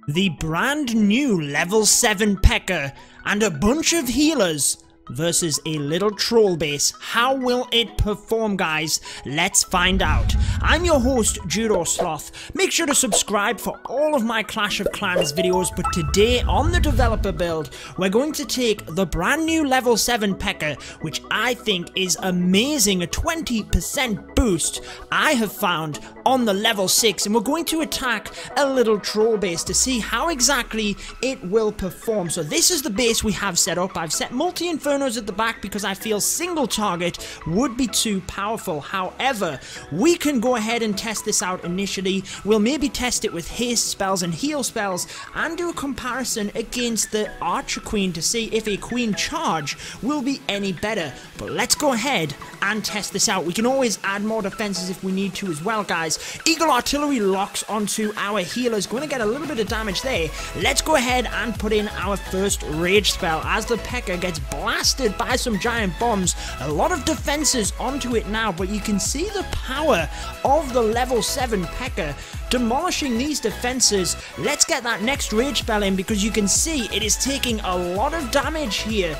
The brand new level 7 P.E.K.K.A and a bunch of healers versus a little troll base. How will it perform, guys? Let's find out. I'm your host, Judo Sloth. Make sure to subscribe for all of my Clash of Clans videos, but today on the developer build, we're going to take the brand new level 7 P.E.K.K.A, which I think is amazing, a 20% boost I have found on the level 6, and we're going to attack a little troll base to see how exactly it will perform. So this is the base we have set up. I've set multi-infernos at the back because I feel single target would be too powerful. However, we can go ahead and test this out initially. We'll maybe test it with haste spells and heal spells and do a comparison against the Archer Queen to see if a Queen charge will be any better. But let's go ahead and test this out. We can always add more defenses if we need to as well, guys. Eagle Artillery locks onto our healers. Going to get a little bit of damage there. Let's go ahead and put in our first rage spell as the P.E.K.K.A gets blasted by some giant bombs. A lot of defenses onto it now, but you can see the power of the level 7 P.E.K.K.A demolishing these defenses. Let's get that next rage spell in because you can see it is taking a lot of damage here.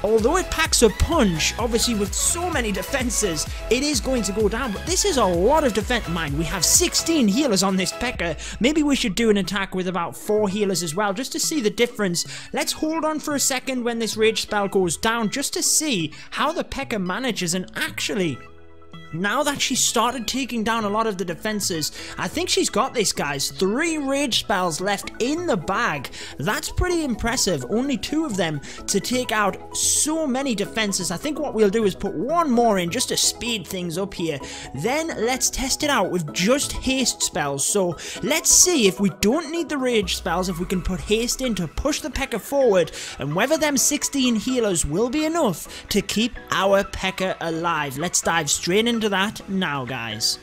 Although it packs a punch, obviously with so many defenses, it is going to go down, but this is a lot of defense. Mind, we have 16 healers on this P.E.K.K.A. Maybe we should do an attack with about 4 healers as well, just to see the difference. Let's hold on for a second when this rage spell goes down, just to see how the P.E.K.K.A manages. And actually, now that she's started taking down a lot of the defenses, I think she's got this, guys. 3 rage spells left in the bag. That's pretty impressive. Only 2 of them to take out so many defenses. I think what we'll do is put 1 more in just to speed things up here. Then let's test it out with just haste spells. So let's see if we don't need the rage spells, if we can put haste in to push the P.E.K.K.A forward, and whether them 16 healers will be enough to keep our P.E.K.K.A alive. Let's dive straight into that now, guys.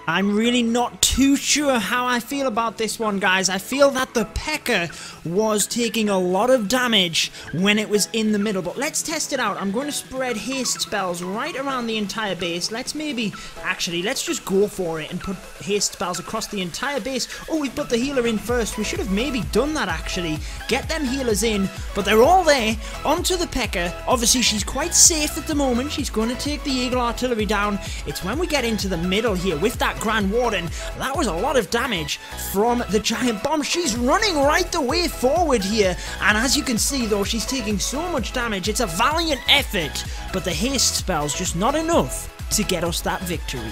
I'm really not too sure how I feel about this one, guys. I feel that the P.E.K.K.A was taking a lot of damage when it was in the middle, but let's test it out. I'm going to spread haste spells right around the entire base. Let's let's just go for it and put haste spells across the entire base. Oh, we put the healer in first. We should have maybe done that, actually. Get them healers in, but they're all there onto the P.E.K.K.A. Obviously, she's quite safe at the moment. She's going to take the Eagle Artillery down. It's when we get into the middle here with that Grand Warden. That was a lot of damage from the giant bomb. She's running right the way forward here, and as you can see, though, she's taking so much damage. It's a valiant effort, but the haste spell's just not enough to get us that victory.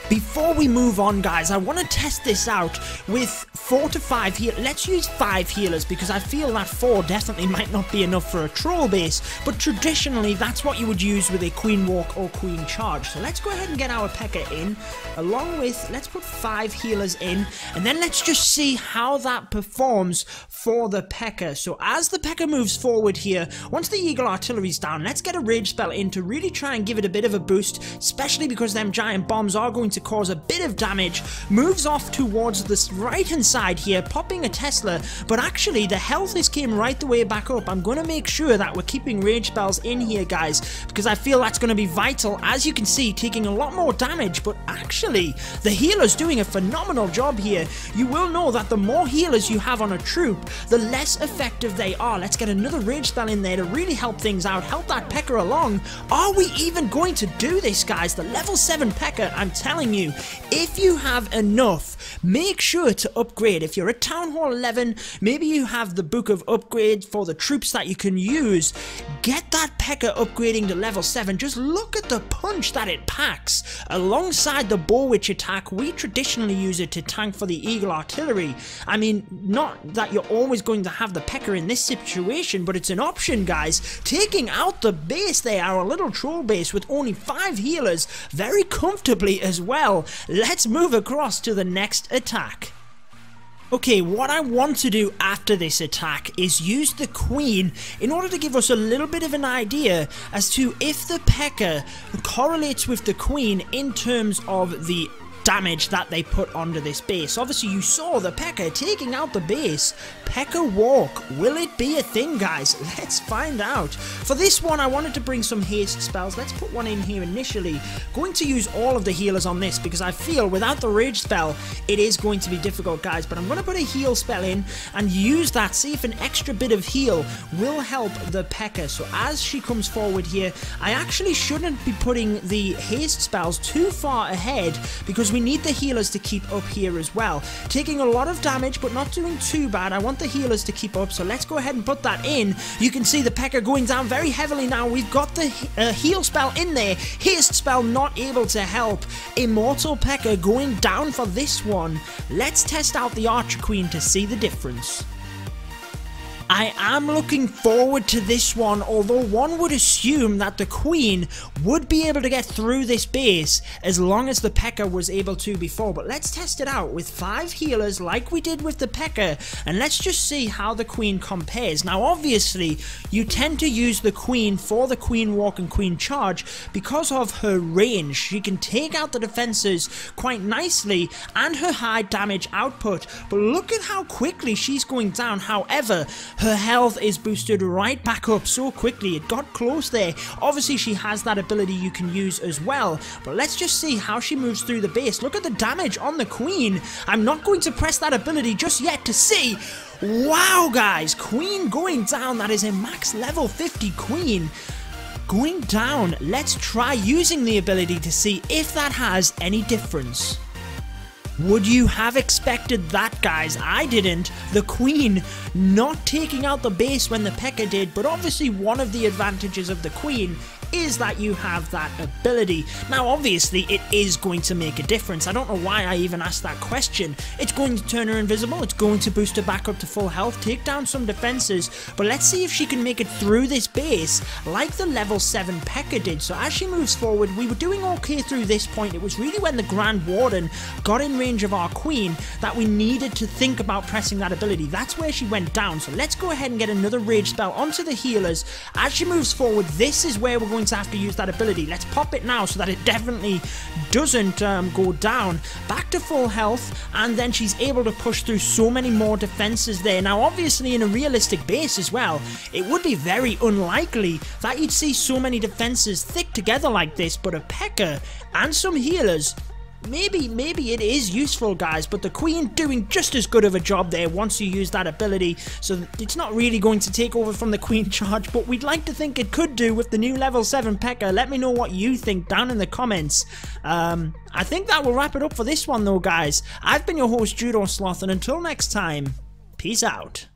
Before we move on, guys, I want to test this out with 4 to 5 healers. Let's use 5 healers because I feel that 4 definitely might not be enough for a troll base, but traditionally that's what you would use with a Queen Walk or Queen Charge. So let's go ahead and get our P.E.K.K.A in, along with, let's put 5 healers in, and then let's just see how that performs for the P.E.K.K.A. So as the P.E.K.K.A moves forward here, once the Eagle Artillery's down, let's get a rage spell in to really try and give it a bit of a boost, especially because them giant bombs are going to cause a bit of damage. Moves off towards this right hand side here, popping a Tesla, but actually the health is came right the way back up. I'm going to make sure that we're keeping rage spells in here, guys, because I feel that's going to be vital. As you can see, taking a lot more damage, but actually the healer's doing a phenomenal job here. You will know that the more healers you have on a troop, the less effective they are. Let's get another rage spell in there to really help things out, help that P.E.K.K.A along. Are we even going to do this, guys? The level 7 P.E.K.K.A, I'm telling you, if you have enough, make sure to upgrade. If you're at Town Hall 11, maybe you have the book of upgrades for the troops that you can use. Get that P.E.K.K.A upgrading to level 7. Just look at the punch that it packs. Alongside the Bow Witch attack, we traditionally use it to tank for the Eagle Artillery. I mean, not that you're always going to have the P.E.K.K.A in this situation, but it's an option, guys. Taking out the base there, our little troll base with only 5 healers, very comfortably as well. Let's move across to the next attack. Okay, what I want to do after this attack is use the Queen in order to give us a little bit of an idea as to if the P.E.K.K.A correlates with the Queen in terms of the damage that they put onto this base. Obviously, you saw the P.E.K.K.A taking out the base. P.E.K.K.A walk. Will it be a thing, guys? Let's find out. For this one, I wanted to bring some haste spells. Let's put one in here initially. Going to use all of the healers on this because I feel without the rage spell, it is going to be difficult, guys. But I'm going to put a heal spell in and use that. See if an extra bit of heal will help the P.E.K.K.A. So as she comes forward here, I actually shouldn't be putting the haste spells too far ahead because we need the healers to keep up here as well. Taking a lot of damage but not doing too bad. I want the healers to keep up, so let's go ahead and put that in. You can see the P.E.K.K.A going down very heavily now. We've got the heal spell in there. Haste spell not able to help. Immortal P.E.K.K.A going down for this one. Let's test out the Archer Queen to see the difference. I am looking forward to this one, although one would assume that the Queen would be able to get through this base as long as the P.E.K.K.A was able to before. But let's test it out with 5 healers like we did with the P.E.K.K.A, and let's just see how the Queen compares. Now obviously you tend to use the Queen for the Queen Walk and Queen Charge because of her range. She can take out the defenses quite nicely and her high damage output, but look at how quickly she's going down. However, her health is boosted right back up so quickly. It got close there. Obviously, she has that ability you can use as well. But let's just see how she moves through the base. Look at the damage on the Queen. I'm not going to press that ability just yet to see. Wow, guys. Queen going down. That is a max level 50 Queen. Going down. Let's try using the ability to see if that has any difference. Would you have expected that, guys? I didn't. The Queen not taking out the base when the P.E.K.K.A did, but obviously one of the advantages of the Queen is that you have that ability. Now obviously it is going to make a difference. I don't know why I even asked that question. It's going to turn her invisible, it's going to boost her back up to full health, take down some defenses, but let's see if she can make it through this base like the level 7 P.E.K.K.A did. So as she moves forward, we were doing okay through this point. It was really when the Grand Warden got in range of our Queen that we needed to think about pressing that ability. That's where she went down. So let's go ahead and get another rage spell onto the healers. As she moves forward, this is where we're going to have to use that ability. Let's pop it now so that it definitely doesn't go down. Back to full health, and then she's able to push through so many more defenses there. Now obviously in a realistic base as well, it would be very unlikely that you'd see so many defenses thick together like this, but a P.E.K.K.A and some healers, maybe it is useful, guys, but the Queen doing just as good of a job there once you use that ability, so it's not really going to take over from the Queen Charge, but we'd like to think it could do with the new level 7 P.E.K.K.A. Let me know what you think down in the comments. I think that will wrap it up for this one though, guys. I've been your host, Judo Sloth, and until next time, peace out.